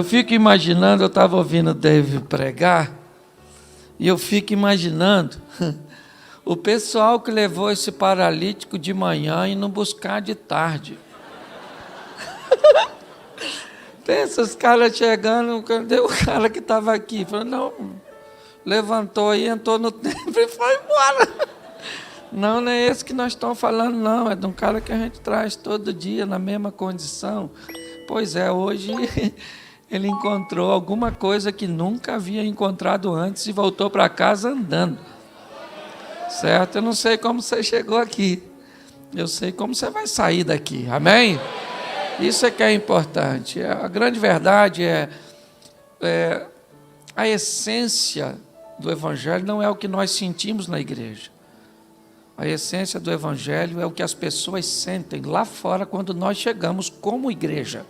Eu fico imaginando, eu estava ouvindo o David pregar, e eu fico imaginando o pessoal que levou esse paralítico de manhã e não buscar de tarde. Pensa, os caras chegando, cadê o cara que estava aqui? Falei, não, levantou aí, entrou no templo e foi embora. Não é esse que nós estamos falando, não. É de um cara que a gente traz todo dia na mesma condição. Pois é, hoje ele encontrou alguma coisa que nunca havia encontrado antes e voltou para casa andando. Certo? Eu não sei como você chegou aqui. Eu sei como você vai sair daqui. Amém? Isso é que é importante. A grande verdade é a essência do Evangelho não é o que nós sentimos na igreja. A essência do Evangelho é o que as pessoas sentem lá fora quando nós chegamos como igreja.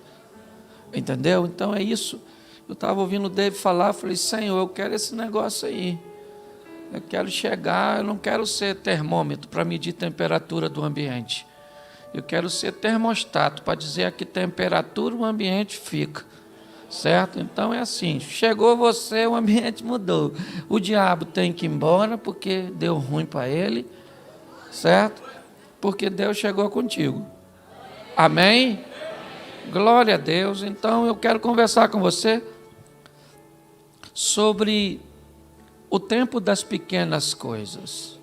Entendeu? Então é isso. Eu estava ouvindo o David falar, falei, Senhor, eu quero esse negócio aí. Eu quero chegar, eu não quero ser termômetro para medir a temperatura do ambiente. Eu quero ser termostato para dizer a que temperatura o ambiente fica. Certo? Então é assim, chegou você, o ambiente mudou. O diabo tem que ir embora porque deu ruim para ele. Certo? Porque Deus chegou contigo. Amém? Glória a Deus. Então eu quero conversar com você sobre o tempo das pequenas coisas.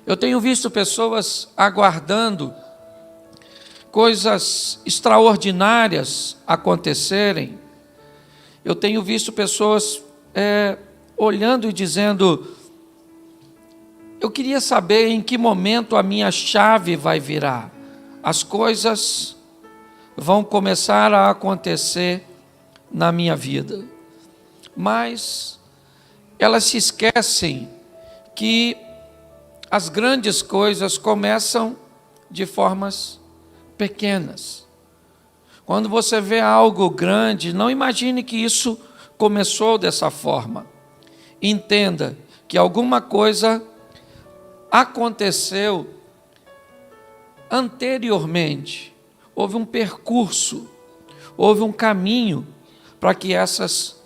Eu tenho visto pessoas aguardando coisas extraordinárias acontecerem. Eu tenho visto pessoas olhando e dizendo, eu queria saber em que momento a minha chave vai virar. As coisas vão começar a acontecer na minha vida. Mas elas se esquecem que as grandes coisas começam de formas pequenas. Quando você vê algo grande, não imagine que isso começou dessa forma. Entenda que alguma coisa aconteceu anteriormente. Houve um percurso, houve um caminho para que essas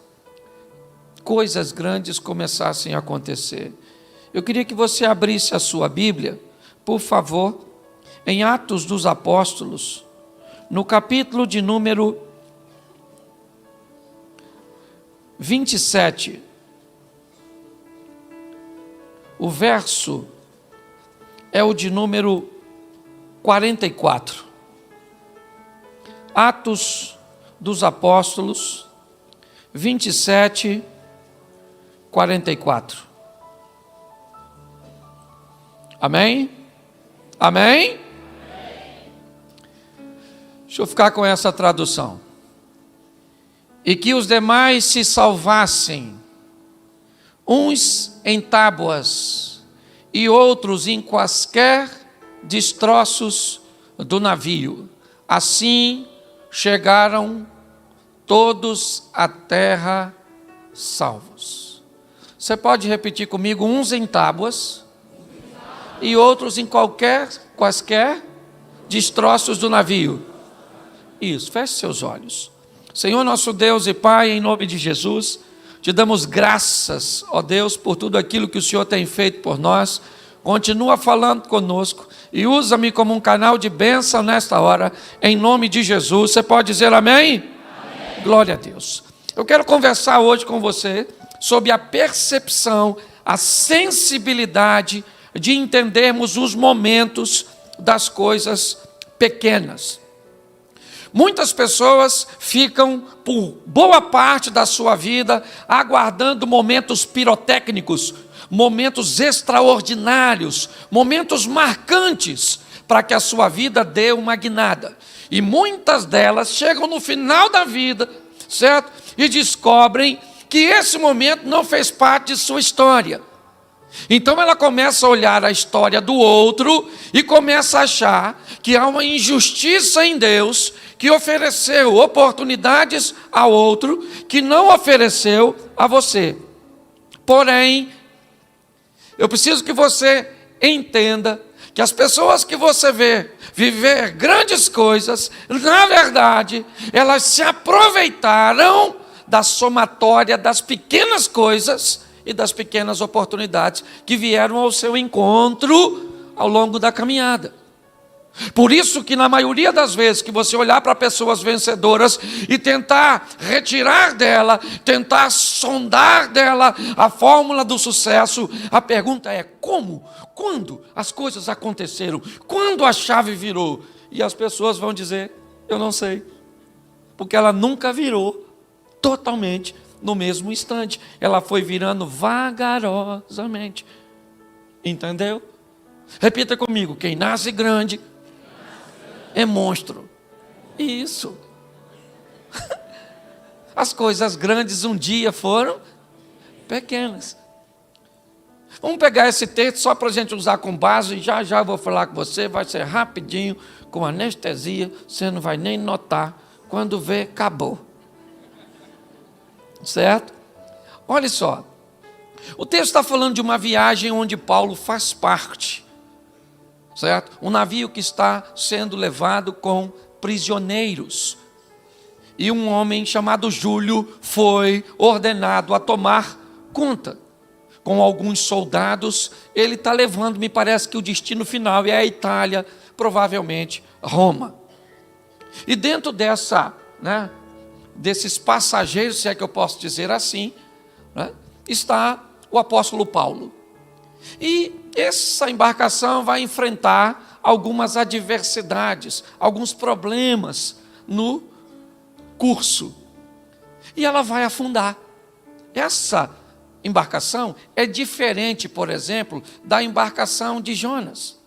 coisas grandes começassem a acontecer. Eu queria que você abrisse a sua Bíblia, por favor, em Atos dos Apóstolos, no capítulo de número 27. O verso é o de número 44. Atos dos Apóstolos, 27, 44. Amém? Amém? Deixa eu ficar com essa tradução. E que os demais se salvassem, uns em tábuas e outros em quaisquer destroços do navio. Assim chegaram todos à terra salvos. Você pode repetir comigo? Uns em tábuas e outros em quaisquer destroços do navio. Isso, feche seus olhos. Senhor nosso Deus e Pai, em nome de Jesus, te damos graças, ó Deus, por tudo aquilo que o Senhor tem feito por nós. Continua falando conosco e usa-me como um canal de bênção nesta hora, em nome de Jesus. Você pode dizer amém? Amém. Glória a Deus. Eu quero conversar hoje com você sobre a percepção, a sensibilidade de entendermos os momentos das coisas pequenas. Muitas pessoas ficam por boa parte da sua vida aguardando momentos pirotécnicos, momentos extraordinários, momentos marcantes para que a sua vida dê uma guinada. E muitas delas chegam no final da vida, certo? E descobrem que esse momento não fez parte de sua história. Então ela começa a olhar a história do outro e começa a achar que há uma injustiça em Deus, que ofereceu oportunidades ao outro, que não ofereceu a você. Porém, eu preciso que você entenda que as pessoas que você vê viver grandes coisas, na verdade, elas se aproveitaram da somatória das pequenas coisas e das pequenas oportunidades que vieram ao seu encontro ao longo da caminhada. Por isso que na maioria das vezes que você olhar para pessoas vencedoras e tentar retirar dela, tentar sondar dela a fórmula do sucesso, a pergunta é como? Quando as coisas aconteceram? Quando a chave virou? E as pessoas vão dizer, eu não sei, porque ela nunca virou totalmente no mesmo instante, ela foi virando vagarosamente, entendeu? Repita comigo, quem nasce grande é monstro. Isso. As coisas grandes um dia foram pequenas. Vamos pegar esse texto só para a gente usar com base, e já eu vou falar com você, vai ser rapidinho, com anestesia, você não vai nem notar, quando vê, acabou. Certo? Olha só, o texto está falando de uma viagem onde Paulo faz parte. Certo? Um navio que está sendo levado com prisioneiros. E um homem chamado Júlio foi ordenado a tomar conta. Com alguns soldados, ele está levando, me parece que o destino final é a Itália, provavelmente Roma. E dentro desses passageiros, se é que eu posso dizer assim, está o apóstolo Paulo. E essa embarcação vai enfrentar algumas adversidades, alguns problemas no curso. E ela vai afundar. Essa embarcação é diferente, por exemplo, da embarcação de Jonas,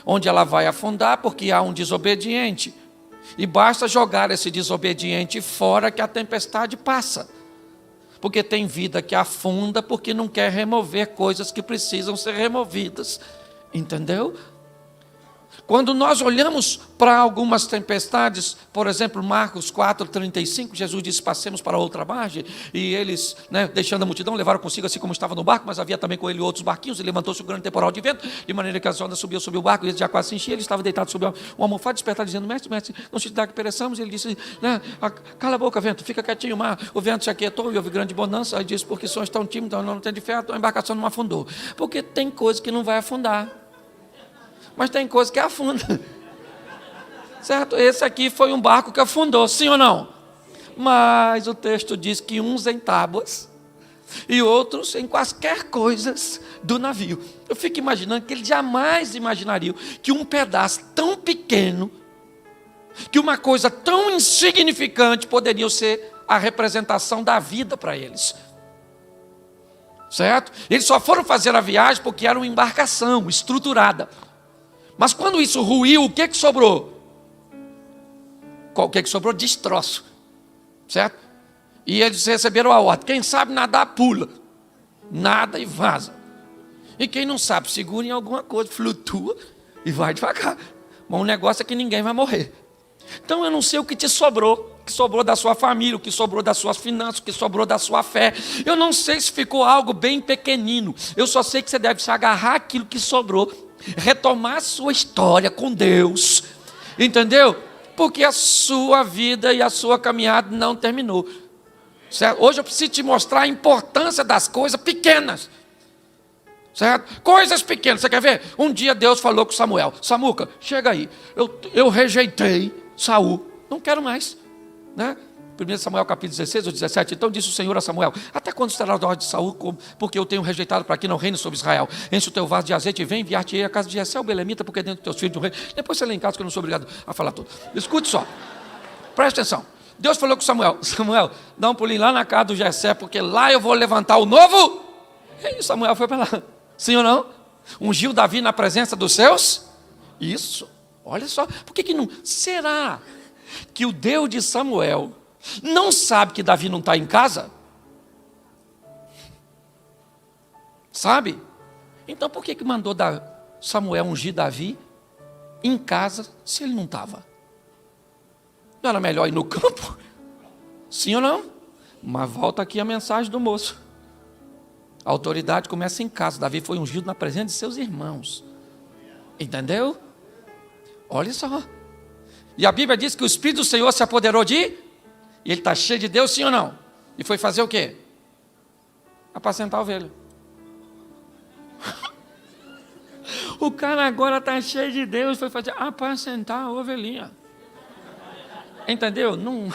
onde ela vai afundar porque há um desobediente. E basta jogar esse desobediente fora que a tempestade passa. Porque tem vida que afunda porque não quer remover coisas que precisam ser removidas. Entendeu? Quando nós olhamos para algumas tempestades, por exemplo, Marcos 4:35, Jesus disse, passemos para outra margem, e eles, deixando a multidão, levaram consigo assim como estava no barco, mas havia também com ele outros barquinhos, e levantou-se um grande temporal de vento, de maneira que as ondas subiam sobre o barco, e ele já quase se enchia, ele estava deitado sobre uma almofada, despertado, dizendo, mestre, não se dá que pereçamos, e ele disse, cala a boca, vento, fica quietinho, mar, o vento se aquietou, e houve grande bonança, aí disse, porque sois tão tímidos, não tem de fé, a embarcação não afundou, porque tem coisa que não vai afundar, mas tem coisa que afunda. Certo? Esse aqui foi um barco que afundou, sim ou não? Mas o texto diz que uns em tábuas e outros em quaisquer coisas do navio. Eu fico imaginando que eles jamais imaginariam que um pedaço tão pequeno, que uma coisa tão insignificante poderia ser a representação da vida para eles. Certo? Eles só foram fazer a viagem porque era uma embarcação estruturada. Mas quando isso ruiu, o que sobrou? O que sobrou? Destroço. Certo? E eles receberam a ordem. Quem sabe nadar, pula. Nada e vaza. E quem não sabe, segura em alguma coisa, flutua e vai devagar. Mas o negócio é que ninguém vai morrer. Então eu não sei o que te sobrou. O que sobrou da sua família, o que sobrou das suas finanças, o que sobrou da sua fé. Eu não sei se ficou algo bem pequenino. Eu só sei que você deve se agarrar àquilo que sobrou. Retomar a sua história com Deus. Entendeu? Porque a sua vida e a sua caminhada não terminou. Certo? Hoje eu preciso te mostrar a importância das coisas pequenas. Certo? Coisas pequenas. Você quer ver? Um dia Deus falou com Samuel. Samuca, chega aí. Eu rejeitei Saul. Não quero mais. 1 Samuel capítulo 16 ou 17. Então disse o Senhor a Samuel, até quando estará a ordem de Saul? Porque eu tenho rejeitado para que não reine sobre Israel. Enche o teu vaso de azeite e vem enviar-te-ei a casa de Jessé o belemita, porque dentro dos teus filhos de um rei. Depois você lê em casa que eu não sou obrigado a falar tudo. Escute só. Presta atenção. Deus falou com Samuel, Samuel, dá um pulinho lá na casa do Jessé, porque lá eu vou levantar o novo. E Samuel foi para lá. Sim ou não? Ungiu Davi na presença dos seus? Isso. Olha só. Por que não? Será que o Deus de Samuel não sabe que Davi não está em casa? Sabe? Então por que mandou Samuel ungir Davi em casa se ele não estava? Não era melhor ir no campo? Sim ou não? Mas volta aqui a mensagem do moço. A autoridade começa em casa. Davi foi ungido na presença de seus irmãos. Entendeu? Olha só. E a Bíblia diz que o Espírito do Senhor se apoderou de... E ele está cheio de Deus, sim ou não? E foi fazer o quê? Apacentar a ovelha. O cara agora está cheio de Deus, foi fazer apacentar a ovelhinha. Entendeu? Não...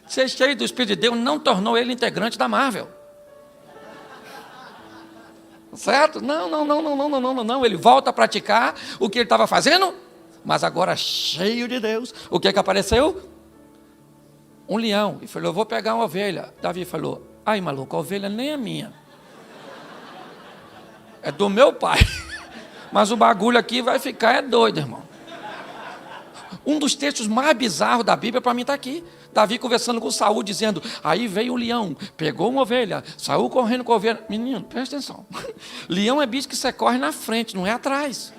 Ser cheio do Espírito de Deus não tornou ele integrante da Marvel. Certo? Não. Ele volta a praticar o que ele estava fazendo, mas agora cheio de Deus. O que apareceu? Um leão. E falou, eu vou pegar uma ovelha. Davi falou, ai maluco, a ovelha nem é minha. É do meu pai. Mas o bagulho aqui vai ficar doido, irmão. Um dos textos mais bizarros da Bíblia para mim está aqui. Davi conversando com Saul, dizendo, aí veio o leão, pegou uma ovelha, saiu correndo com a ovelha. Menino, presta atenção. Leão é bicho que você corre na frente, não é atrás.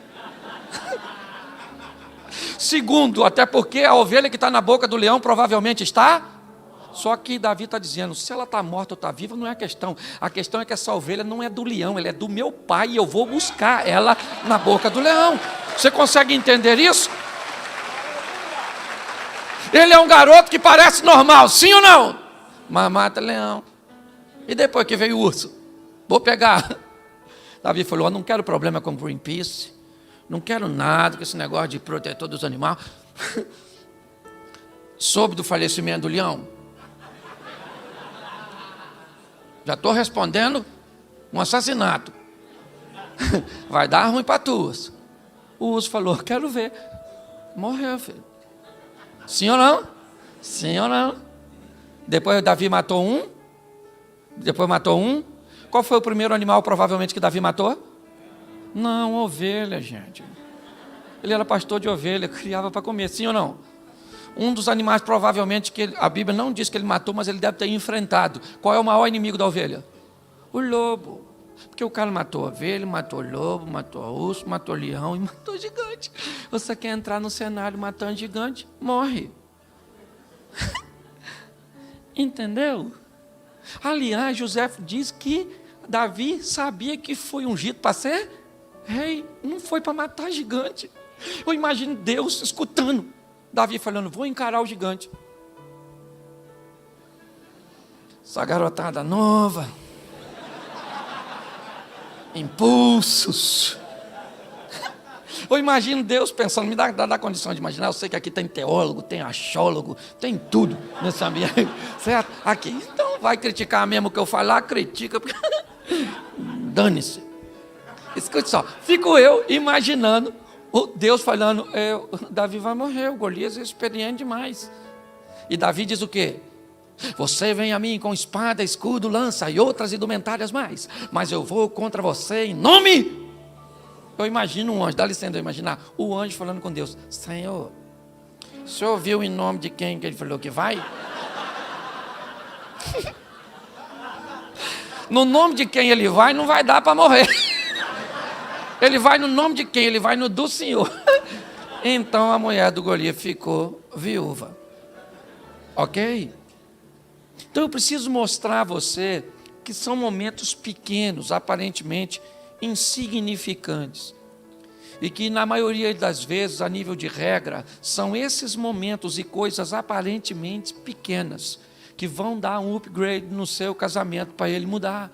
Segundo, até porque a ovelha que está na boca do leão provavelmente está... Só que Davi está dizendo, se ela está morta ou está viva, não é a questão. A questão é que essa ovelha não é do leão, ela é do meu pai e eu vou buscar ela na boca do leão. Você consegue entender isso? Ele é um garoto que parece normal, sim ou não? Mas mata leão. E depois que veio o urso? Vou pegar. Davi falou, não quero problema com Greenpeace, não quero nada com esse negócio de protetor dos animais. Soube do falecimento do leão? Já estou respondendo um assassinato. Vai dar ruim para tu. O urso falou, quero ver. Morreu, filho. Sim ou não? Sim ou não? Depois Davi matou um. Depois matou um. Qual foi o primeiro animal provavelmente que Davi matou? Não, ovelha, gente. Ele era pastor de ovelha, criava para comer, sim ou não? Um dos animais provavelmente que a Bíblia não diz que ele matou, mas ele deve ter enfrentado. Qual é o maior inimigo da ovelha? O lobo. Porque o cara matou a ovelha, matou o lobo, matou o urso, matou o leão e matou o gigante. Você quer entrar no cenário matando gigante? Morre. Entendeu? Aliás, José diz que Davi sabia que foi ungido para ser rei. Não foi para matar gigante. Eu imagino Deus escutando. Davi falando, vou encarar o gigante. Essa garotada nova. Impulsos. Eu imagino Deus pensando, me dá condição de imaginar, eu sei que aqui tem teólogo, tem achólogo, tem tudo nesse ambiente, certo? Aqui, então vai criticar mesmo o que eu falar, critica, dane-se. Escute só, fico eu imaginando o Deus falando, Davi vai morrer, o Golias é experiente demais. E Davi diz o quê? Você vem a mim com espada, escudo, lança e outras indumentárias mais, mas eu vou contra você em nome. Eu imagino um anjo, dá licença eu imaginar, o anjo falando com Deus, Senhor, o senhor viu em nome de quem que ele falou que vai? No nome de quem ele vai, não vai dar para morrer. Ele vai no nome de quem? Ele vai no do Senhor. Então a mulher do Golias ficou viúva. Ok? Então eu preciso mostrar a você que são momentos pequenos, aparentemente insignificantes. E que na maioria das vezes, a nível de regra, são esses momentos e coisas aparentemente pequenas que vão dar um upgrade no seu casamento para ele mudar.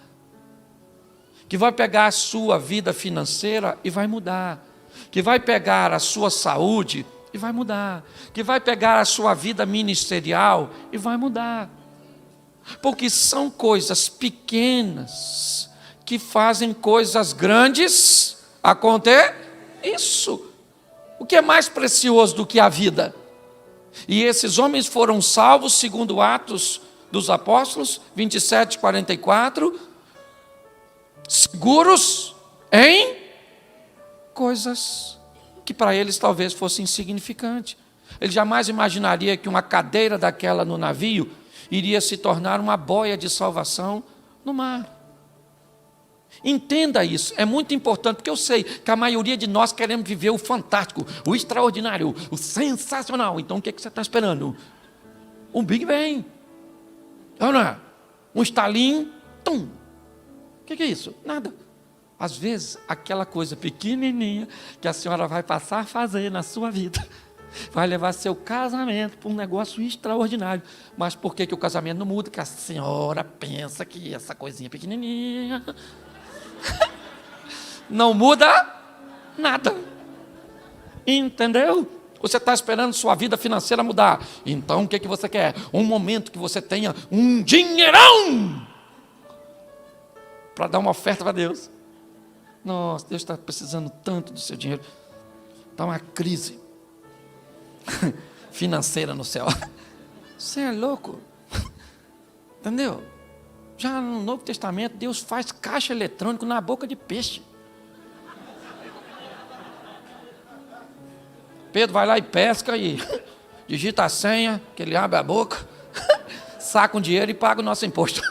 Que vai pegar a sua vida financeira e vai mudar. Que vai pegar a sua saúde e vai mudar. Que vai pegar a sua vida ministerial e vai mudar. Porque são coisas pequenas que fazem coisas grandes acontecer. Isso. O que é mais precioso do que a vida? E esses homens foram salvos, segundo Atos dos Apóstolos, 27, 44, seguros em coisas que para eles talvez fosse insignificante. Ele jamais imaginaria que uma cadeira daquela no navio iria se tornar uma boia de salvação no mar. Entenda isso, é muito importante, porque eu sei que a maioria de nós queremos viver o fantástico, o extraordinário, o sensacional. Então o que você está esperando? Um Big Bang. Não é? Um estalinho, tum. O que é isso? Nada. Às vezes, aquela coisa pequenininha que a senhora vai passar a fazer na sua vida vai levar seu casamento para um negócio extraordinário. Mas por que o casamento não muda? Que a senhora pensa que essa coisinha pequenininha não muda nada. Entendeu? Você está esperando sua vida financeira mudar. Então, o que você quer? Um momento que você tenha um dinheirão para dar uma oferta para Deus. Nossa, Deus está precisando tanto do seu dinheiro. Está uma crise financeira no céu. Você é louco. Entendeu? Já no Novo Testamento, Deus faz caixa eletrônico na boca de peixe. Pedro vai lá e pesca e digita a senha, que ele abre a boca, saca um dinheiro e paga o nosso imposto.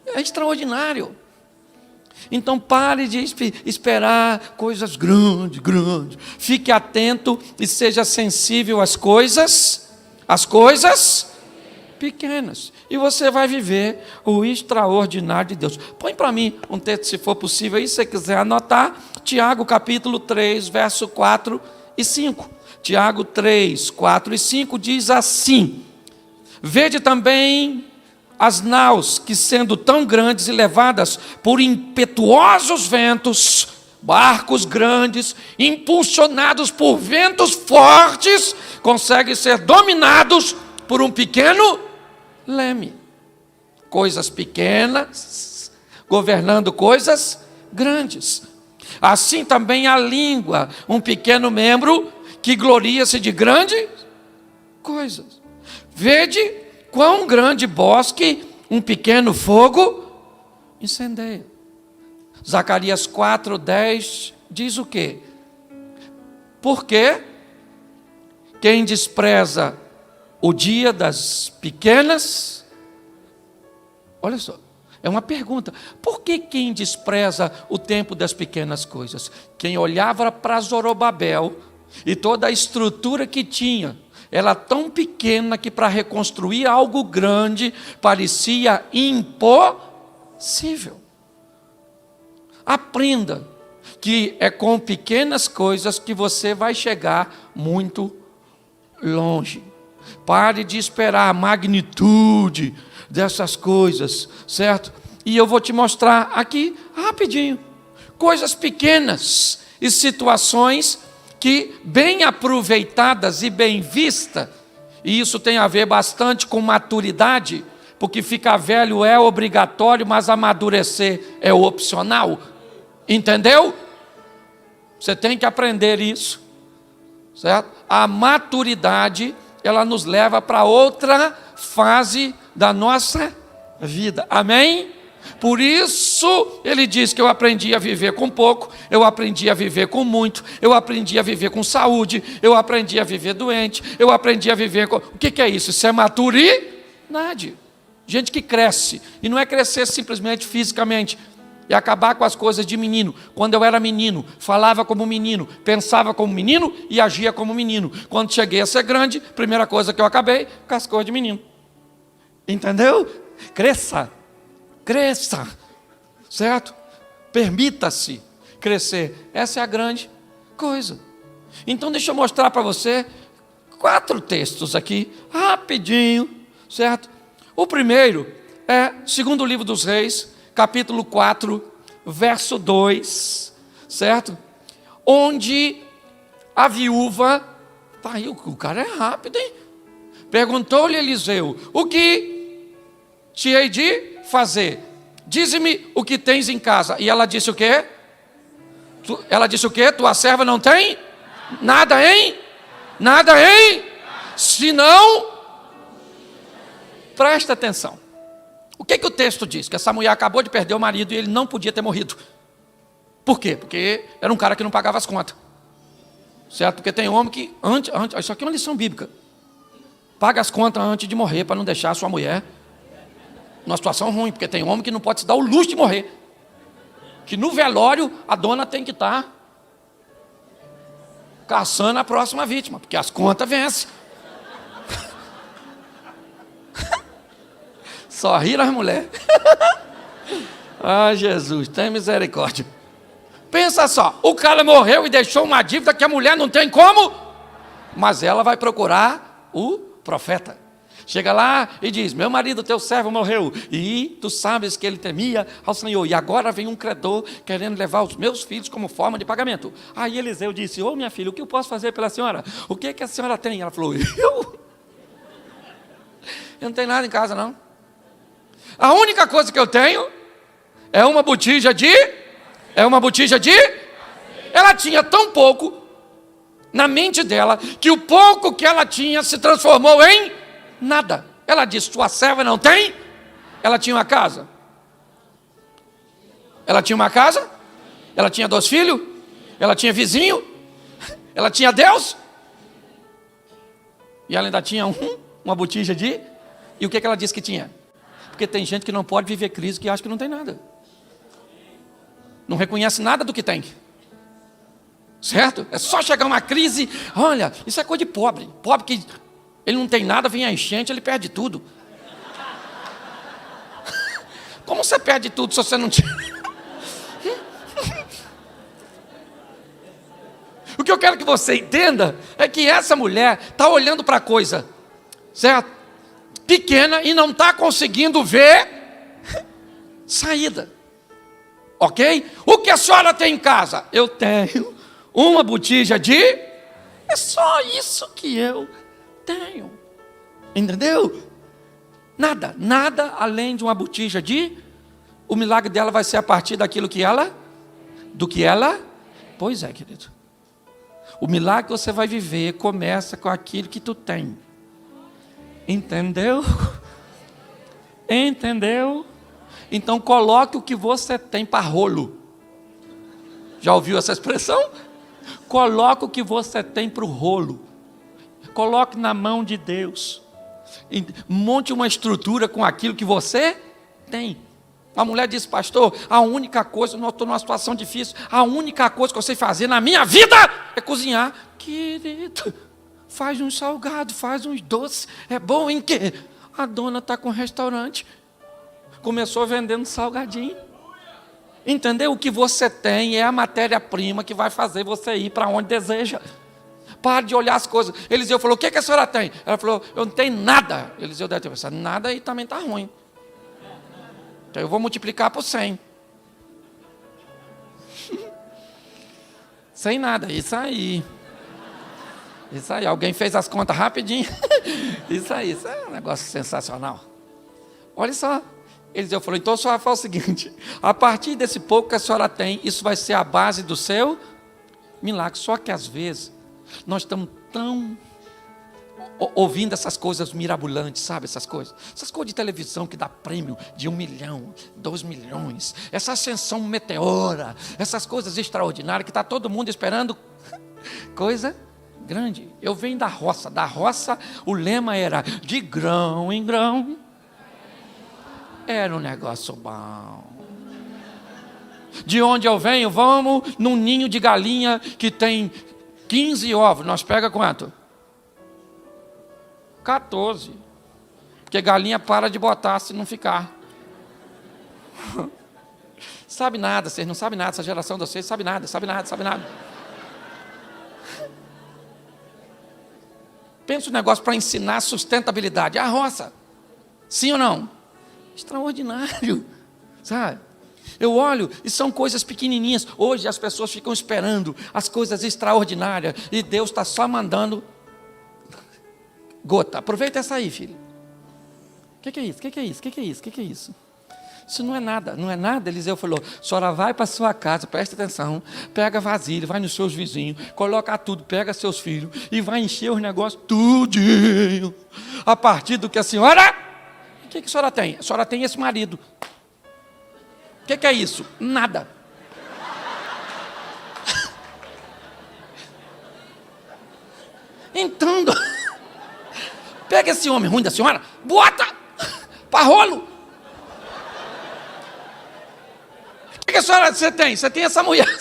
É extraordinário. Então pare de esperar coisas grandes. Fique atento e seja sensível às coisas pequenas. E você vai viver o extraordinário de Deus. Põe para mim um texto, se for possível, aí, se você quiser anotar. Tiago capítulo 3, verso 4 e 5. Tiago 3, 4 e 5 diz assim: vede também as naus que, sendo tão grandes e levadas por impetuosos ventos, barcos grandes, impulsionados por ventos fortes, conseguem ser dominados por um pequeno leme. Coisas pequenas governando coisas grandes. Assim também a língua, um pequeno membro que gloria-se de grandes coisas. Vede quão grande bosque um pequeno fogo incendeia. Zacarias 4:10 diz o quê? Porque quem despreza o dia das pequenas, olha só, é uma pergunta, por que quem despreza o tempo das pequenas coisas? Quem olhava para Zorobabel e toda a estrutura que tinha, ela tão pequena que para reconstruir algo grande parecia impossível. Aprenda que é com pequenas coisas que você vai chegar muito longe. Pare de esperar a magnitude dessas coisas, certo? E eu vou te mostrar aqui, rapidinho, coisas pequenas e situações que, bem aproveitadas e bem vistas, e isso tem a ver bastante com maturidade, porque ficar velho é obrigatório, mas amadurecer é opcional. Entendeu? Você tem que aprender isso, certo? A maturidade, ela nos leva para outra fase da nossa vida. Amém? Por isso, ele diz que eu aprendi a viver com pouco, eu aprendi a viver com muito, eu aprendi a viver com saúde, eu aprendi a viver doente, eu aprendi a viver com... O que é isso? Isso é maturidade. Gente que cresce, e não é crescer simplesmente fisicamente, é acabar com as coisas de menino. Quando eu era menino, falava como menino, pensava como menino e agia como menino. Quando cheguei a ser grande, primeira coisa que eu acabei, com as coisas de menino. Entendeu? Cresça, certo? Permita-se crescer. Essa é a grande coisa. Então deixa eu mostrar para você 4 textos aqui, rapidinho, certo? O primeiro é 2º livro dos Reis, capítulo 4, verso 2, certo? Onde a viúva, tá aí, o cara é rápido, hein? Perguntou-lhe Eliseu: o que te hei de fazer? Dize-me o que tens em casa. E ela disse o quê? Ela disse o quê? Tua serva não tem? Nada, hein? Nada, hein? Se não, presta atenção. O que o texto diz? Que essa mulher acabou de perder o marido e ele não podia ter morrido. Por quê? Porque era um cara que não pagava as contas. Certo? Porque tem homem que, isso aqui é uma lição bíblica. Paga as contas antes de morrer, para não deixar a sua mulher numa situação ruim. Porque tem homem que não pode se dar o luxo de morrer. Que no velório a dona tem que estar caçando a próxima vítima, porque as contas vencem. Só riram as mulheres. Ah, Jesus, tem misericórdia. Pensa só, o cara morreu e deixou uma dívida que a mulher não tem como, mas ela vai procurar o profeta. Chega lá e diz: meu marido, teu servo, morreu, e tu sabes que ele temia ao Senhor, e agora vem um credor querendo levar os meus filhos como forma de pagamento. Aí Eliseu disse: ô minha filha, o que eu posso fazer pela senhora? O que que a senhora tem? Ela falou: eu não tenho nada em casa não. A única coisa que eu tenho é uma botija de... Ela tinha tão pouco na mente dela, que o pouco que ela tinha se transformou em nada. Ela disse: sua serva não tem? Ela tinha uma casa? Ela tinha uma casa? Ela tinha 2 filhos? Ela tinha vizinho? Ela tinha Deus? E ela ainda tinha uma botija de... E o que ela disse que tinha? Porque tem gente que não pode viver crise, que acha que não tem nada. Não reconhece nada do que tem. Certo? É só chegar uma crise. Olha, isso é coisa de pobre. Pobre que ele não tem nada, vem a enchente, ele perde tudo. Como você perde tudo se você não tinha? O que eu quero que você entenda é que essa mulher está olhando para a coisa, certo? Pequena, e não está conseguindo ver saída. Ok? O que a senhora tem em casa? Eu tenho uma botija de... É só isso que eu tenho. Entendeu? Nada além de uma botija de... O milagre dela vai ser a partir daquilo que ela... Do que ela... Pois é, querido. O milagre que você vai viver começa com aquilo que tu tem. Entendeu? Entendeu? Então coloque o que você tem para rolo. Já ouviu essa expressão? Coloque o que você tem para o rolo. Coloque na mão de Deus. Monte uma estrutura com aquilo que você tem. A mulher disse: pastor, a única coisa, eu estou numa situação difícil, a única coisa que eu sei fazer na minha vida é cozinhar. Querido, faz uns salgados, faz uns doces. É bom em quê? A dona está com um restaurante. Começou vendendo salgadinho. Entendeu? O que você tem é a matéria-prima que vai fazer você ir para onde deseja. Pare de olhar as coisas. Eliseu falou: o que a senhora tem? Ela falou: eu não tenho nada. Eliseu deve ter pensado: nada aí também está ruim. Então eu vou multiplicar por 100. Sem nada, isso aí. Isso aí, alguém fez as contas rapidinho. Isso aí, isso é um negócio sensacional. Olha só. Eliseu falou: então a senhora faz o seguinte: a partir desse pouco que a senhora tem, isso vai ser a base do seu milagre. Só que às vezes nós estamos tão ouvindo essas coisas mirabolantes, sabe? Essas coisas de televisão que dá prêmio de 1 milhão, 2 milhões, essa ascensão meteora, essas coisas extraordinárias que está todo mundo esperando. Coisa grande. Eu venho da roça o lema era: de grão em grão. Era um negócio bom. De onde eu venho, vamos num ninho de galinha que tem 15 ovos. Nós pega quanto? 14. Porque galinha para de botar se não ficar. Sabe nada, vocês não sabem nada. Essa geração de vocês sabe nada. Pensa um negócio para ensinar sustentabilidade. A roça. Sim ou não? Extraordinário, sabe? Eu olho e são coisas pequenininhas. Hoje as pessoas ficam esperando as coisas extraordinárias e Deus está só mandando gota. Aproveita essa aí, filho. O que é isso? Isso não é nada. Eliseu falou: a senhora vai para a sua casa, presta atenção, pega vasilha, vai nos seus vizinhos, coloca tudo, pega seus filhos e vai encher os negócios tudinho. A partir do que a senhora... O que a senhora tem? A senhora tem esse marido. O que é isso? Nada. Então, pega esse homem ruim da senhora, bota para rolo. O que a senhora você tem? Você tem essa mulher.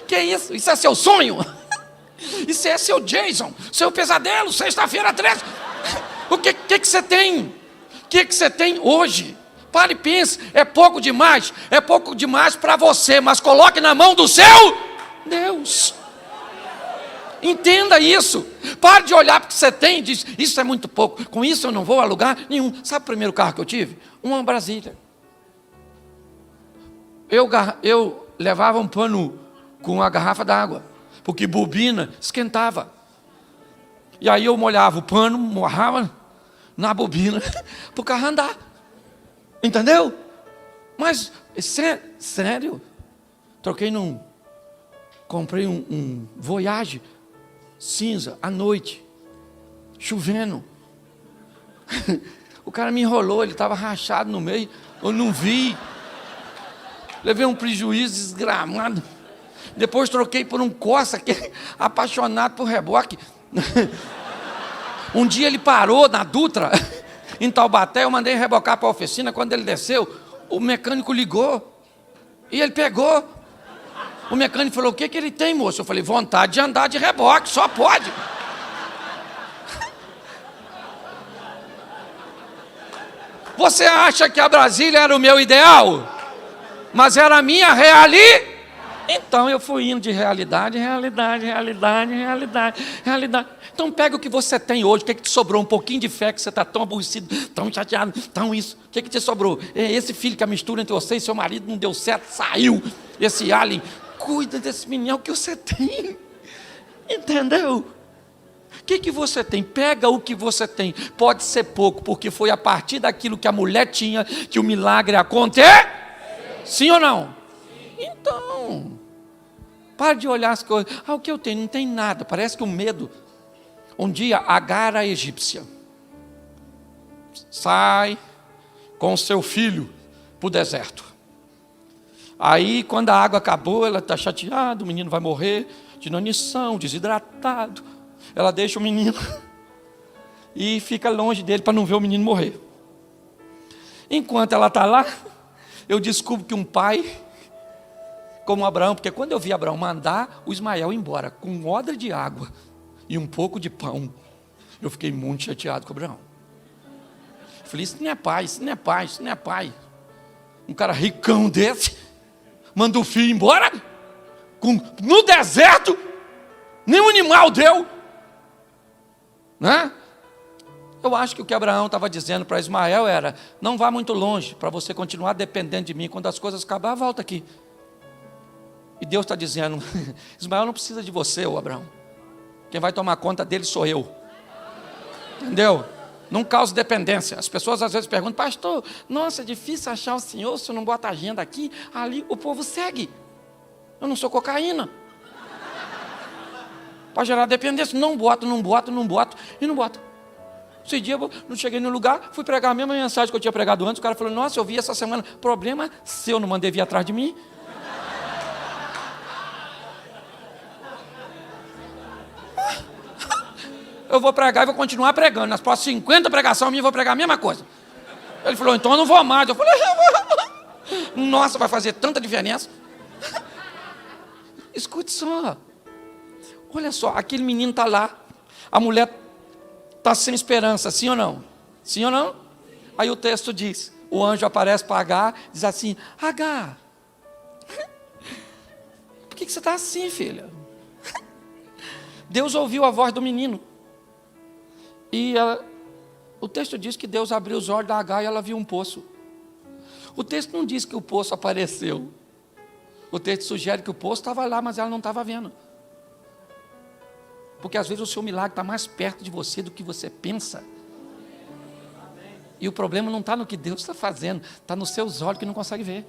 Que é isso? Isso é seu sonho? Isso é seu Jason, seu pesadelo, sexta-feira 13. O que você tem? O que você tem hoje Pare e pense, é pouco demais para você, mas coloque na mão do seu Deus. Entenda isso. Pare de olhar para o que você tem e diz, isso é muito pouco, com isso eu não vou a lugar nenhum. Sabe o primeiro carro que eu tive? Uma Brasília. Eu levava um pano com uma garrafa d'água, porque bobina esquentava. E aí eu molhava o pano, morrava na bobina, para o carro andar. Entendeu? Mas, sério, comprei um Voyage cinza, à noite, chovendo. O cara me enrolou, ele estava rachado no meio, eu não vi. Levei um prejuízo desgramado. Depois troquei por um Corsa, apaixonado por reboque. Um dia ele parou na Dutra, em Taubaté, eu mandei rebocar para a oficina. Quando ele desceu, o mecânico ligou e ele pegou. O mecânico falou, o que ele tem, moço? Eu falei, vontade de andar de reboque, só pode. Você acha que a Brasília era o meu ideal? Mas era a minha realidade. Então eu fui indo de realidade. Então pega o que você tem hoje, o que te sobrou? Um pouquinho de fé, que você está tão aborrecido, tão chateado, tão isso. O que te sobrou? Esse filho que a mistura entre você e seu marido não deu certo, saiu. Esse alien, cuida desse menino, é o que você tem. Entendeu? O que você tem? Pega o que você tem. Pode ser pouco, porque foi a partir daquilo que a mulher tinha que o milagre aconteceu. Sim ou não? Então, pare de olhar as coisas. O que eu tenho? Não tem nada. Parece que o medo. Um dia, Agar, a egípcia, sai com o seu filho para o deserto. Aí, quando a água acabou, ela está chateada, o menino vai morrer de inanição, desidratado. Ela deixa o menino e fica longe dele para não ver o menino morrer. Enquanto ela está lá, eu descubro que um pai, como Abraão, porque quando eu vi Abraão mandar o Ismael embora com um odre de água e um pouco de pão, eu fiquei muito chateado com Abraão. Eu falei, isso não é pai, isso não é pai, isso não é pai. Um cara ricão desse, manda o filho embora, no deserto, nenhum animal deu. Né? Eu acho que o que Abraão estava dizendo para Ismael era, não vá muito longe, para você continuar dependendo de mim, quando as coisas acabar, volta aqui. E Deus está dizendo, Ismael não precisa de você, ô Abraão. Quem vai tomar conta dele sou eu. Entendeu? Não cause dependência. As pessoas às vezes perguntam, pastor, nossa, é difícil achar o senhor, se eu não bota agenda aqui, ali o povo segue. Eu não sou cocaína. Para gerar dependência, não boto. Esse dia eu não cheguei no lugar, fui pregar a mesma mensagem que eu tinha pregado antes, o cara falou, nossa, eu vi essa semana, problema seu, não mandei vir atrás de mim. Eu vou pregar e vou continuar pregando. Nas próximas 50 pregações minhas, eu vou pregar a mesma coisa. Ele falou, então eu não vou mais. Eu falei, nossa, vai fazer tanta diferença. Escute só. Olha só, aquele menino está lá. A mulher está sem esperança, sim ou não? Sim ou não? Aí o texto diz, o anjo aparece para Agar, diz assim, Agar, por que você está assim, filha? Deus ouviu a voz do menino. E o texto diz que Deus abriu os olhos da Agar e ela viu um poço. O texto não diz que o poço apareceu. O texto sugere que o poço estava lá, mas ela não estava vendo. Porque às vezes o seu milagre está mais perto de você do que você pensa. E o problema não está no que Deus está fazendo, está nos seus olhos que não consegue ver.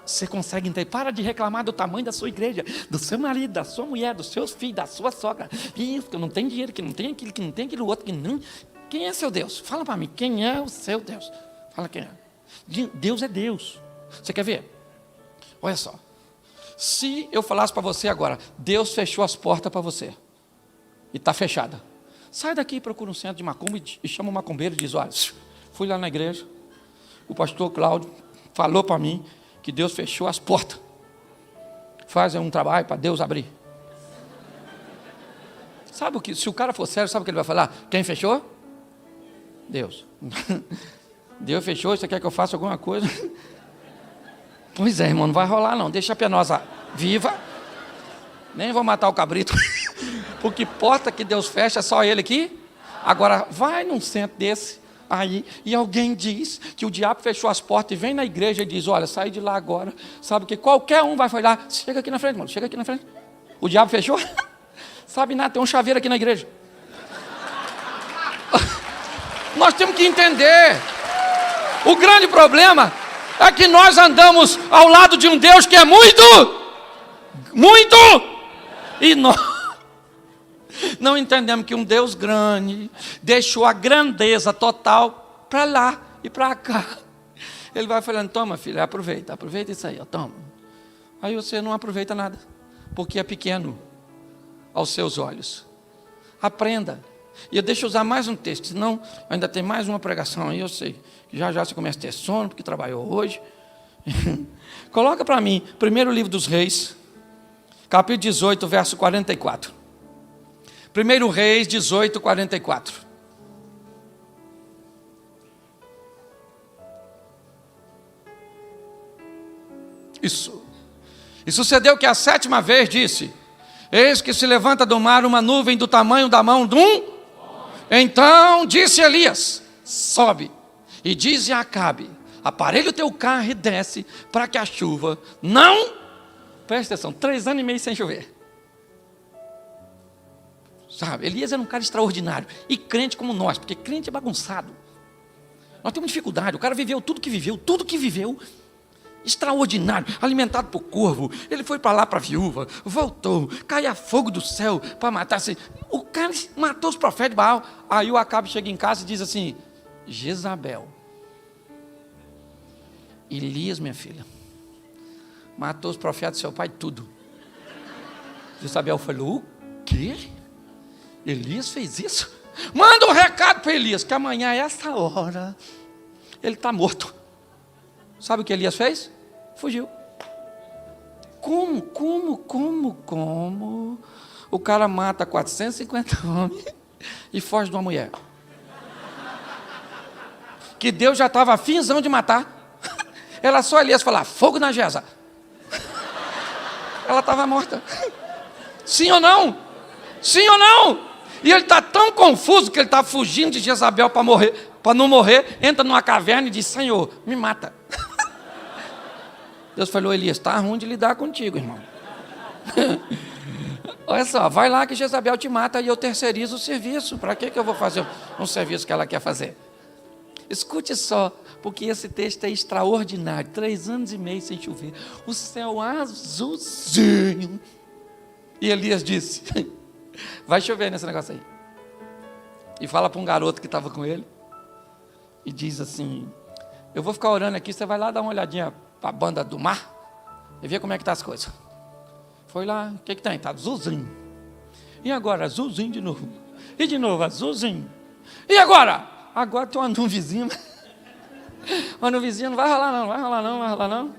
Você consegue entender? Para de reclamar do tamanho da sua igreja, do seu marido, da sua mulher, dos seus filhos, da sua sogra. Isso, que não tem dinheiro, que não tem aquilo, que não tem aquilo outro, que não. Quem é seu Deus? Fala para mim, quem é o seu Deus? Fala quem é. Deus é Deus. Você quer ver? Olha só. Se eu falasse para você agora, Deus fechou as portas para você, e está fechada. Sai daqui e procura um centro de macumba e chama o macumbeiro e diz, olha, fui lá na igreja, o pastor Cláudio falou para mim, que Deus fechou as portas. Faz um trabalho para Deus abrir. Sabe o que? Se o cara for sério, sabe o que ele vai falar? Quem fechou? Deus. Deus fechou, você quer que eu faça alguma coisa? Pois é, irmão, não vai rolar não. Deixa a penosa viva. Nem vou matar o cabrito. Porque porta que Deus fecha, só ele aqui. Agora, vai num centro desse, aí, e alguém diz que o diabo fechou as portas e vem na igreja e diz, olha, sai de lá agora. Sabe que qualquer um vai falar, chega aqui na frente, mano, chega aqui na frente. O diabo fechou? Sabe nada, tem um chaveiro aqui na igreja. Nós temos que entender. O grande problema é que nós andamos ao lado de um Deus que é muito, e nós não entendemos que um Deus grande deixou a grandeza total para lá e para cá. Ele vai falando, toma filho, aproveita isso aí, ó, toma. Aí você não aproveita nada, porque é pequeno aos seus olhos. Aprenda. E eu deixo usar mais um texto, senão ainda tem mais uma pregação aí, eu sei. Já você começa a ter sono, porque trabalhou hoje. Coloca para mim, primeiro livro dos Reis, capítulo 18, verso 44. Primeiro Reis 18, 44. Isso. E sucedeu que a 7ª vez disse, eis que se levanta do mar uma nuvem do tamanho da mão de um. Então disse Elias, sobe e dize a Acabe, aparelha o teu carro e desce, para que a chuva não, presta atenção, 3 anos e meio sem chover. Sabe, Elias era um cara extraordinário, e crente como nós, porque crente é bagunçado. Nós temos dificuldade, o cara viveu tudo que viveu, extraordinário, alimentado por corvo, ele foi para lá para a viúva, voltou, caia fogo do céu para matar, o cara matou os profetas de Baal. Aí o Acabe chega em casa e diz assim, Jezabel, Elias, minha filha, matou os profetas do seu pai, tudo. Jezabel falou, o quê? Elias fez isso? Manda um recado para Elias, que amanhã, a essa hora, ele está morto. Sabe o que Elias fez? Fugiu. Como? O cara mata 450 homens e foge de uma mulher. Que Deus já estava afinzão de matar. Era só Elias falar, fogo na Jeza. Ela estava morta. Sim ou não? Sim ou não? E ele está tão confuso que ele está fugindo de Jezabel para não morrer, entra numa caverna e diz, Senhor, me mata. Deus falou, Elias, está ruim de lidar contigo, irmão. Olha só, vai lá que Jezabel te mata e eu terceirizo o serviço. Para que eu vou fazer um serviço que ela quer fazer? Escute só, porque esse texto é extraordinário. 3 anos e meio sem chover, o céu azulzinho. E Elias disse, vai chover nesse negócio aí. E fala para um garoto que estava com ele, e diz assim, eu vou ficar orando aqui, você vai lá dar uma olhadinha para a banda do mar, e ver como é que tá as coisas. Foi lá, o que tem? Está azulzinho. E agora, azulzinho de novo. E de novo, azulzinho. E agora? Agora tem uma nuvenzinha. Uma nuvenzinha não vai rolar não.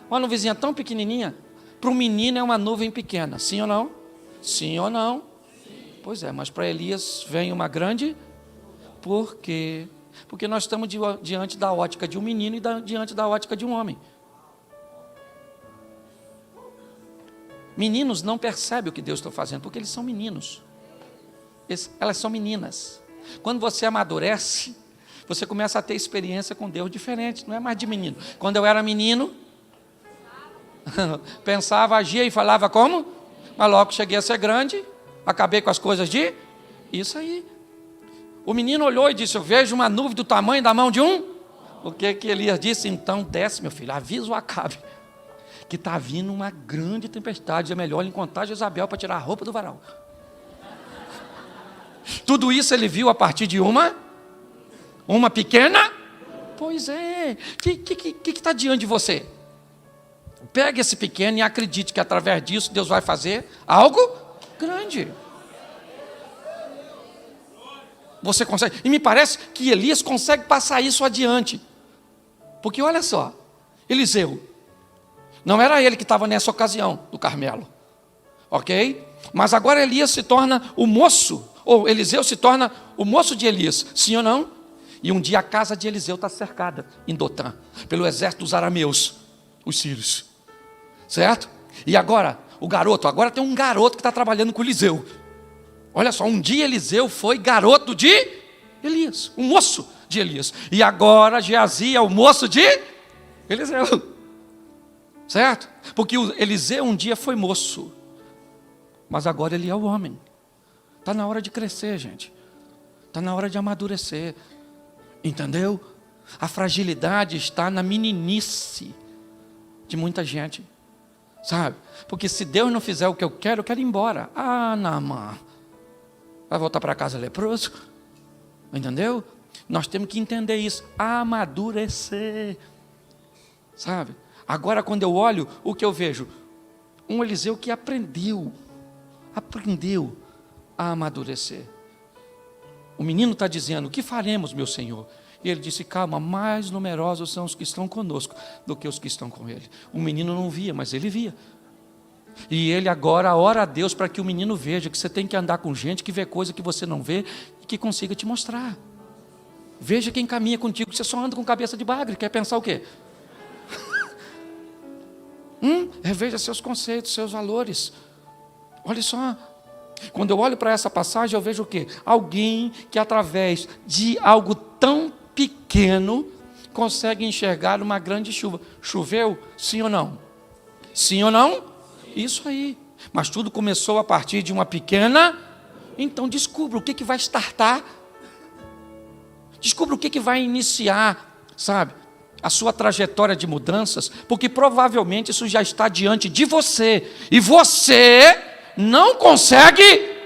Uma nuvenzinha tão pequenininha. Para um menino é uma nuvem pequena. Sim ou não? Sim ou não? Sim. Pois é, mas para Elias vem uma grande. Por quê? Porque nós estamos diante da ótica de um menino e diante da ótica de um homem. Meninos não percebem o que Deus está fazendo, porque eles são meninos. Elas são meninas. Quando você amadurece, você começa a ter experiência com Deus diferente, não é mais de menino. Quando eu era menino, pensava, agia e falava como? Mas logo cheguei a ser grande, acabei com as coisas de... Isso aí. O menino olhou e disse, eu vejo uma nuvem do tamanho da mão de um. O que Elias disse? Então desce, meu filho, avisa o Acabe, que está vindo uma grande tempestade, é melhor ele encontrar Jezabel para tirar a roupa do varal. Tudo isso ele viu a partir de uma pequena? Pois é. O que está diante de você? Pegue esse pequeno e acredite que através disso Deus vai fazer algo grande. Você consegue. E me parece que Elias consegue passar isso adiante. Porque olha só, Eliseu, não era ele que estava nessa ocasião do Carmelo. Ok? Mas agora Elias se torna o moço, ou Eliseu se torna o moço de Elias. Sim ou não? E um dia a casa de Eliseu está cercada em Dotã, pelo exército dos arameus, os sírios. Certo? E agora, agora tem um garoto que está trabalhando com Eliseu. Olha só, um dia Eliseu foi garoto de Elias, o moço de Elias. E agora Geazi é o moço de Eliseu. Certo? Porque o Eliseu um dia foi moço, mas agora ele é o homem. Está na hora de crescer, gente. Está na hora de amadurecer. Entendeu? A fragilidade está na meninice de muita gente. Sabe? Porque se Deus não fizer o que eu quero ir embora. Ah, Naamã. Vai voltar para casa leproso? Entendeu? Nós temos que entender isso. Amadurecer. Sabe? Agora quando eu olho, o que eu vejo? Um Eliseu que aprendeu a amadurecer. O menino está dizendo, o que faremos, meu Senhor? E ele disse, calma, mais numerosos são os que estão conosco do que os que estão com ele. O menino não via, mas ele via. E ele agora ora a Deus para que o menino veja que você tem que andar com gente que vê coisa que você não vê e que consiga te mostrar. Veja quem caminha contigo, você só anda com cabeça de bagre, quer pensar o quê? Reveja seus conceitos, seus valores. Olha só. Quando eu olho para essa passagem, eu vejo o quê? Alguém que através de algo tão pequeno consegue enxergar uma grande chuva. Choveu? Sim ou não? Sim ou não? Isso aí. Mas tudo começou a partir de uma pequena. Então descubra o que vai startar. Descubra o que vai iniciar, sabe? A sua trajetória de mudanças, porque provavelmente isso já está diante de você. E você não consegue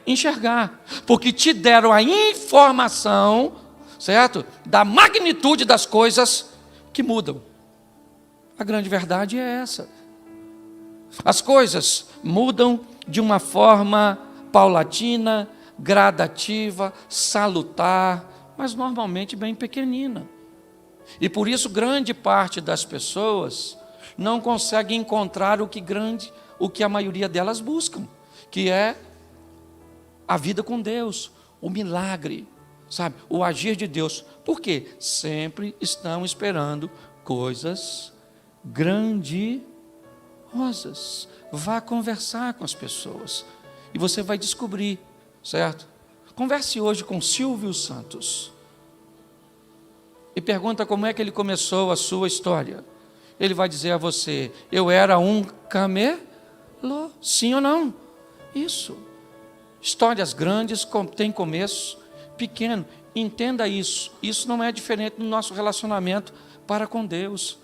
enxergar, porque te deram a informação, certo? Da magnitude das coisas que mudam. A grande verdade é essa. As coisas mudam de uma forma paulatina, gradativa, salutar, mas normalmente bem pequenina. E por isso grande parte das pessoas não consegue encontrar o que a maioria delas buscam, que é a vida com Deus, o milagre, sabe? O agir de Deus. Por quê? Sempre estão esperando coisas grandiosas. Vá conversar com as pessoas e você vai descobrir, certo? Converse hoje com Silvio Santos e pergunta como é que ele começou a sua história. Ele vai dizer a você, eu era um camelo, sim ou não? Isso. Histórias grandes têm começo pequeno. Entenda isso. Isso não é diferente do nosso relacionamento para com Deus.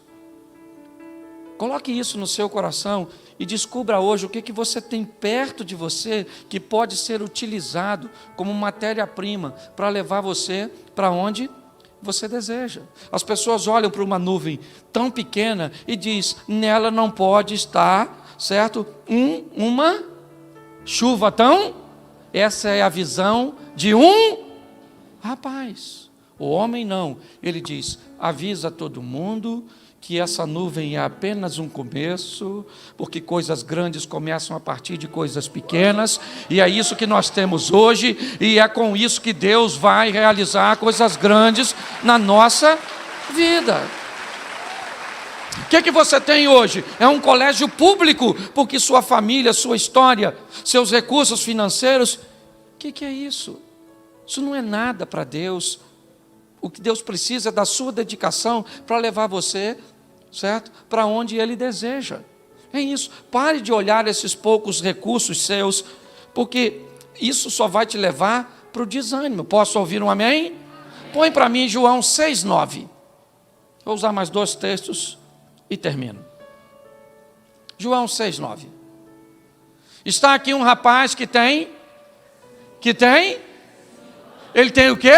Coloque isso no seu coração e descubra hoje o que você tem perto de você que pode ser utilizado como matéria-prima para levar você para onde você deseja. As pessoas olham para uma nuvem tão pequena e diz, nela não pode estar, certo? Uma chuva tão... Essa é a visão de um rapaz. O homem não. Ele diz, avisa todo mundo que essa nuvem é apenas um começo, porque coisas grandes começam a partir de coisas pequenas, e é isso que nós temos hoje, e é com isso que Deus vai realizar coisas grandes na nossa vida. O que você tem hoje? É um colégio público, porque sua família, sua história, seus recursos financeiros, o que é isso? Isso não é nada para Deus. O que Deus precisa é da sua dedicação para levar você, certo? Para onde Ele deseja. É isso. Pare de olhar esses poucos recursos seus, porque isso só vai te levar para o desânimo. Posso ouvir um amém? Põe para mim João 6,9. Vou usar mais 2 textos e termino. João 6,9. Está aqui um rapaz que tem? Ele tem o quê?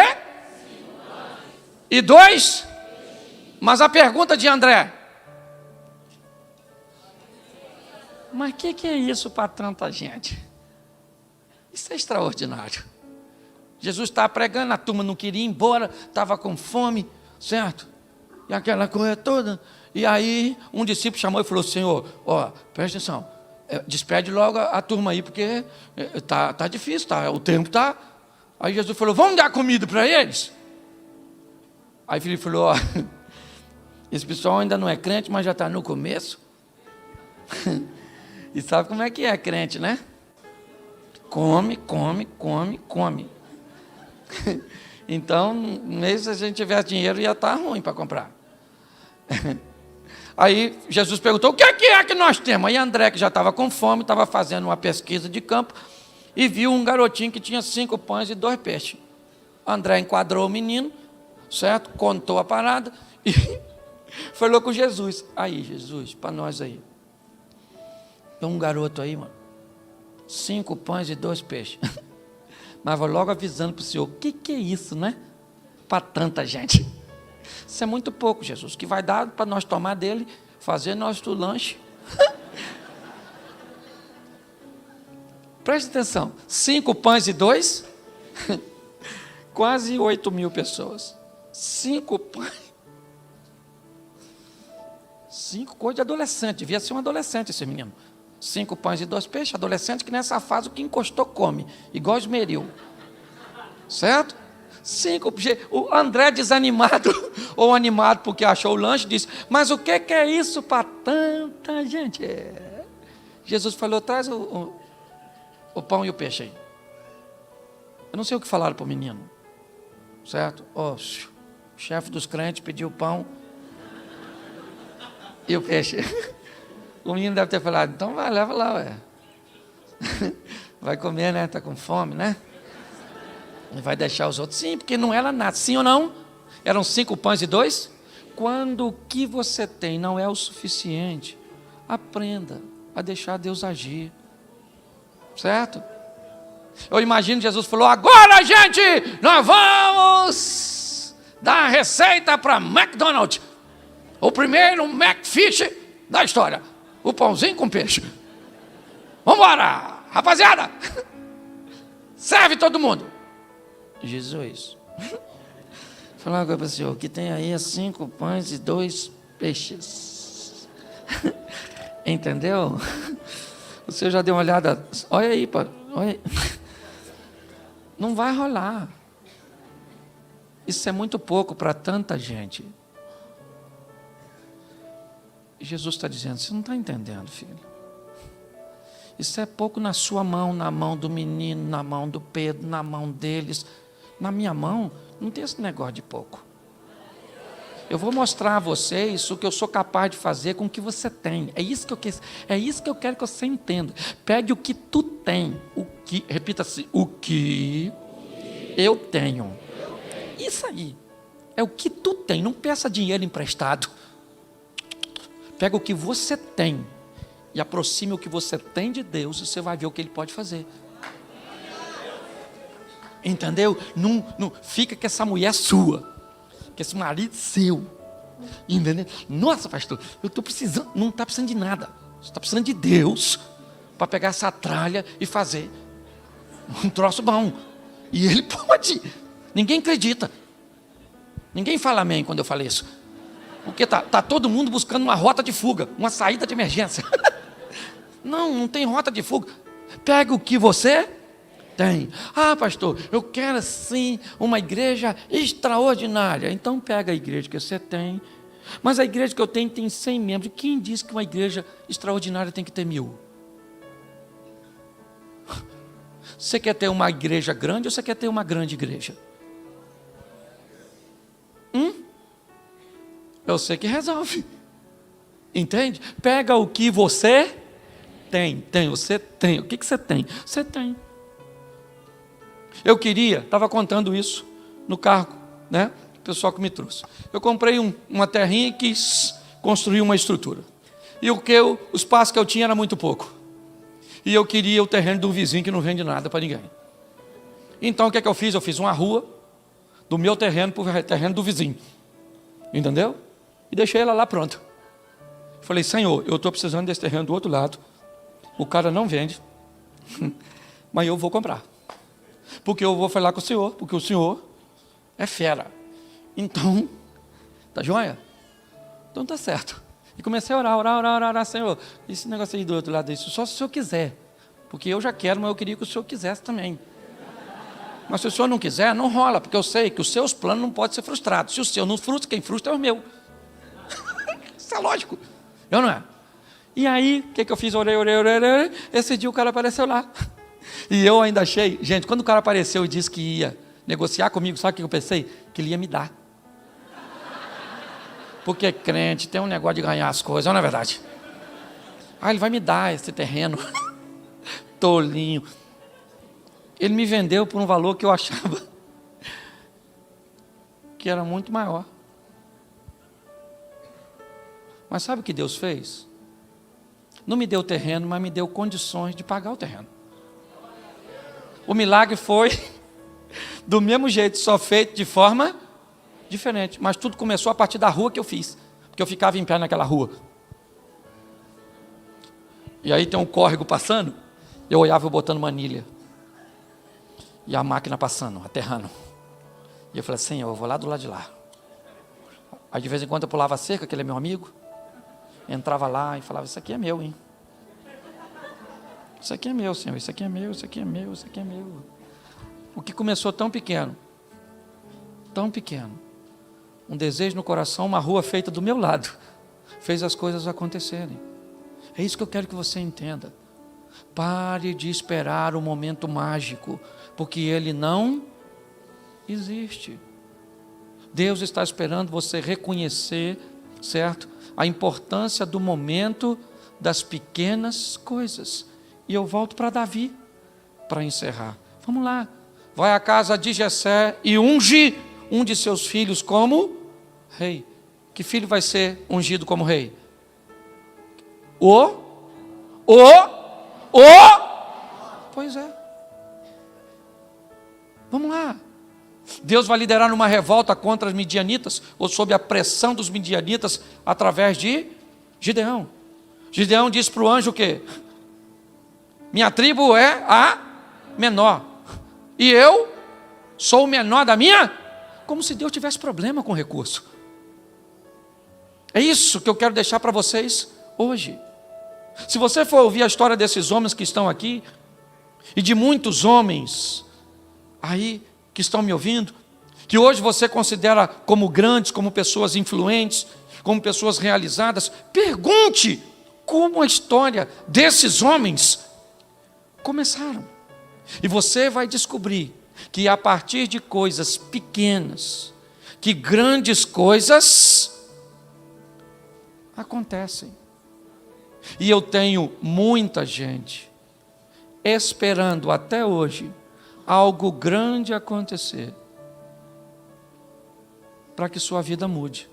E 2? Mas a pergunta de André, mas o que é isso para tanta gente? Isso é extraordinário. Jesus estava pregando, a turma não queria ir embora, estava com fome, certo? E aquela coisa toda. E aí um discípulo chamou e falou, Senhor, presta atenção, despede logo a turma aí, porque tá difícil, o tempo está... Aí Jesus falou, vamos dar comida para eles? Aí Filipe falou, ó, esse pessoal ainda não é crente, mas já está no começo. E sabe como é que é crente, né? Come, come, come, come. Então, mesmo se a gente tivesse dinheiro, ia estar ruim para comprar. Aí Jesus perguntou, o que é que nós temos? Aí André, que já estava com fome, estava fazendo uma pesquisa de campo, e viu um garotinho que tinha 5 pães e 2 peixes. André enquadrou o menino, certo? Contou a parada, e falou com Jesus. Aí, Jesus, para nós aí. Tem um garoto aí, mano, 5 pães e 2 peixes. Mas vou logo avisando para o senhor, o que é isso, né? Para tanta gente. Isso é muito pouco, Jesus. O que vai dar para nós tomar dele, fazer nosso lanche. Preste atenção. 5 pães e 2, quase 8.000 pessoas. 5 pães. 5 coisas de adolescente. Devia ser um adolescente esse menino. 5 pães e 2 peixes. Adolescente que nessa fase o que encostou come. Igual esmeril. Certo? 5. O André desanimado, ou animado porque achou o lanche, disse, mas o que é isso para tanta gente? Jesus falou, traz o pão e o peixe aí. Eu não sei o que falaram para o menino. Certo? O chefe dos crentes pediu o pão e o peixe. O menino deve ter falado, então vai, leva lá, ué. Vai comer, né? Está com fome, né? E vai deixar os outros. Sim, porque não era nada. Sim ou não? Eram 5 pães e 2? Quando o que você tem não é o suficiente, aprenda a deixar Deus agir. Certo? Eu imagino Jesus falou, agora, gente, nós vamos dar a receita para McDonald's. O primeiro McFish da história. O pãozinho com peixe. Vamos embora, rapaziada. Serve todo mundo. Jesus. Falar uma coisa para o senhor. O que tem aí é 5 pães e 2 peixes. Entendeu? O senhor já deu uma olhada. Olha aí, pá. Olha aí. Não vai rolar. Isso é muito pouco para tanta gente. Jesus está dizendo, você não está entendendo, filho. Isso é pouco na sua mão, na mão do menino, na mão do Pedro, na mão deles. Na minha mão, não tem esse negócio de pouco. Eu vou mostrar a vocês o que eu sou capaz de fazer com o que você tem. É isso que eu quero que você entenda. Pegue o que tu tem. Repita assim, o que eu tenho. Isso aí. É o que tu tem. Não peça dinheiro emprestado. Pega o que você tem e aproxime o que você tem de Deus e você vai ver o que Ele pode fazer. Entendeu? Não fica que essa mulher é sua, que esse marido é seu. Entendeu? Nossa, pastor, eu estou precisando, não está precisando de nada. Você está precisando de Deus para pegar essa tralha e fazer um troço bom. E Ele pode. Ninguém acredita. Ninguém fala amém quando eu falo isso. Porque tá todo mundo buscando uma rota de fuga, uma saída de emergência. Não tem rota de fuga. Pega o que você tem. Ah, pastor, eu quero assim uma igreja extraordinária. Então pega a igreja que você tem. Mas a igreja que eu tenho tem 100 membros. Quem disse que uma igreja extraordinária tem que ter 1.000? Você quer ter uma igreja grande ou você quer ter uma grande igreja? Eu sei que resolve. Entende? Pega o que você tem. Você tem. O que você tem? Você tem. Eu estava contando isso no carro, né? O pessoal que me trouxe. Eu comprei uma terrinha e quis construir uma estrutura. E o espaço que eu tinha era muito pouco. E eu queria o terreno de um vizinho que não vende nada para ninguém. Então o que eu fiz? Eu fiz uma rua do meu terreno para o terreno do vizinho. Entendeu? E deixei ela lá pronta. Falei, Senhor, eu estou precisando desse terreno do outro lado. O cara não vende. Mas eu vou comprar. Porque eu vou falar com o Senhor. Porque o Senhor é fera. Então, tá joia? Então tá certo. E comecei a orar, Senhor. Esse negócio aí do outro lado, isso só se o Senhor quiser. Porque eu já quero, mas eu queria que o Senhor quisesse também. Mas se o senhor não quiser, não rola, porque eu sei que os seus planos não podem ser frustrados. Se o seu não frustra, quem frustra é o meu. Isso é lógico. Eu não é? E aí, o que eu fiz? Orei. Esse dia o cara apareceu lá. E eu ainda achei... Gente, quando o cara apareceu e disse que ia negociar comigo, sabe o que eu pensei? Que ele ia me dar. Porque crente tem um negócio de ganhar as coisas, não é verdade? Ele vai me dar esse terreno. Tolinho. Ele me vendeu por um valor que eu achava que era muito maior. Mas sabe o que Deus fez? Não me deu o terreno, mas me deu condições de pagar o terreno. O milagre foi do mesmo jeito, só feito de forma diferente. Mas tudo começou a partir da rua que eu fiz. Porque eu ficava em pé naquela rua. E aí tem um córrego passando, eu olhava eu botando manilha. E a máquina passando, aterrando. E eu falei, Senhor, eu vou lá do lado de lá. Aí de vez em quando eu pulava a cerca, que ele é meu amigo. Entrava lá e falava, isso aqui é meu, hein? Isso aqui é meu, Senhor, isso aqui é meu, isso aqui é meu, isso aqui é meu. O que começou tão pequeno, um desejo no coração, uma rua feita do meu lado, fez as coisas acontecerem. É isso que eu quero que você entenda. Pare de esperar o momento mágico, porque ele não existe. Deus está esperando você reconhecer, certo? A importância do momento das pequenas coisas. E eu volto para Davi, para encerrar. Vamos lá. Vai à casa de Jessé e unge um de seus filhos como rei. Que filho vai ser ungido como rei? Pois é. Vamos lá. Deus vai liderar uma revolta contra os midianitas, ou sob a pressão dos midianitas, através de Gideão. Gideão diz para o anjo o quê? Minha tribo é a menor. E eu sou o menor da minha? Como se Deus tivesse problema com recurso. É isso que eu quero deixar para vocês hoje. Se você for ouvir a história desses homens que estão aqui, e de muitos homens aí que estão me ouvindo, que hoje você considera como grandes, como pessoas influentes, como pessoas realizadas, pergunte como a história desses homens começaram. E você vai descobrir que a partir de coisas pequenas, que grandes coisas acontecem. E eu tenho muita gente esperando até hoje algo grande acontecer para que sua vida mude.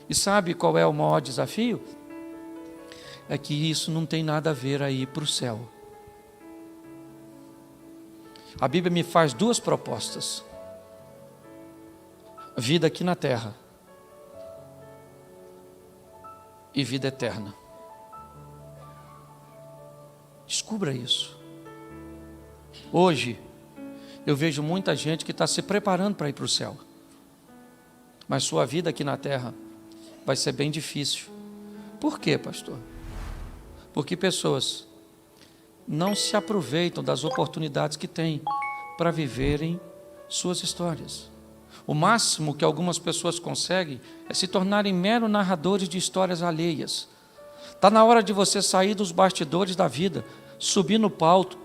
E sabe qual é o maior desafio? É que isso não tem nada a ver aí para o céu. A Bíblia me faz duas propostas: vida aqui na terra e vida eterna. Descubra isso. Hoje, eu vejo muita gente que está se preparando para ir para o céu. Mas sua vida aqui na terra vai ser bem difícil. Por quê, pastor? Porque pessoas não se aproveitam das oportunidades que têm para viverem suas histórias. O máximo que algumas pessoas conseguem é se tornarem mero narradores de histórias alheias. Está na hora de você sair dos bastidores da vida, subir no palco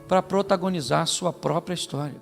para protagonizar sua própria história.